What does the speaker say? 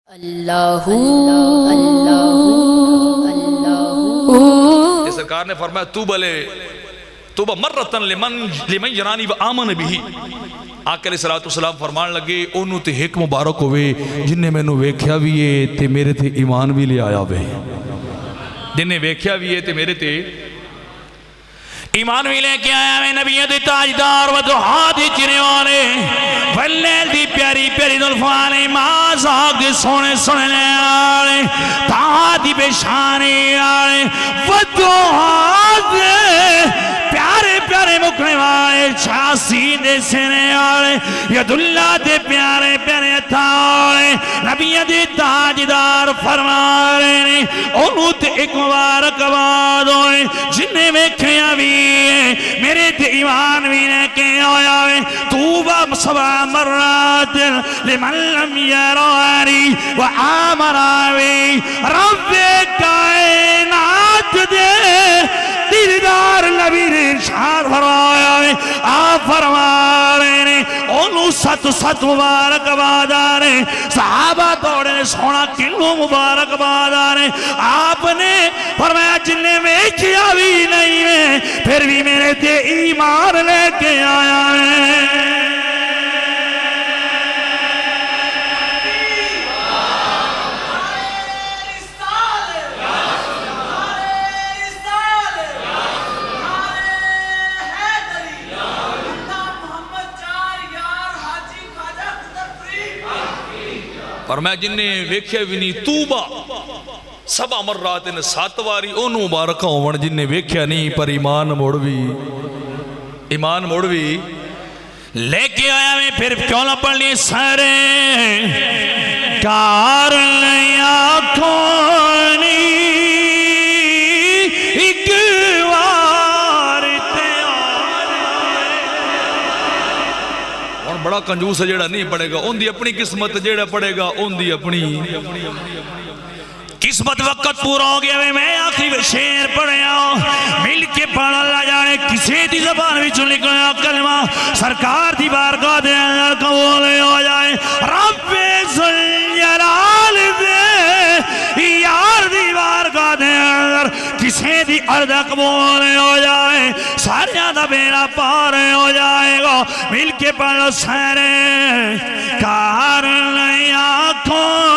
اللہ سرکار نے فرمایا توبہ مرتن لمن جنانی و آمن بھی. آقا علیہ السلام فرمان لگے انہوں تے ایک مبارک ہوئے جنہیں میں نے ویکھیا بھی ہے تے میرے تے ایمان بھی لے آیا ہوئے. جنہیں ویکھیا بھی ہے تے میرے تے ایمان بھی لے کے آیا میں. نبی دی تاجدار و دعا دی چنے والے واللیل دی پیاری پیاری دلفانے مازاق دی سونے سونے آلے تاہا دی بشانے آلے و دعا دے پیارے پیارے مکنے والے چھاسی دے سنے آلے ید اللہ دے پیارے پیارے اتھالے نبی دی تاجدار فرما رہے نے انہوں تے ایک مبارک آباد ہوئے جنہیں میں کھیا بھی میرے تے ایمان بھی نے کے آیا ہے. توبہ سبع مرات لمن لم یرانی و آمناوی رب کائنات دے دیدار نبی نے ارشاد فرمایا ہے. آپ فرما رہے نے انہوں ست مبارک بادارے صحابہ توڑے سونا کلو مبارک بادارے. آپ نے فرمایا جنہیں میں کیا بھی نہیں ہے پھر بھی میرے تے ایمان لے کے آیا ہے. اور میں جنہیں ویکھے بھی نہیں توبہ سبع مرات نے 7 واری انہوں مبارکہ ہوں جنہیں ویکھے نہیں پر ایمان موڑ بھی لے کے آیا میں. پھر کیوں نہ پڑھ لی سارے کار لیا کھونی ایک وار اور بڑا کنجوس ہے جیڑا نہیں پڑے گا ان دی اپنی قسمت جیڑا پڑے گا ان دی اپنی قسمت. وقت پورا ہو گیا میں آخری شیر پڑھیا مل کے پڑھ اللہ جانے کسی دی زبان بھی چل نکلیا کلمہ سرکار دی بارگاہ دے اندر قبول ہو جائے. رب ذوالجلال دے یار دی بارگاہ دے اندر کسی دی عرض قبول ہو جائے ساریاں دا بیڑا پار ہو جائے گا. مل کے پڑھ سارے کار لیا کھون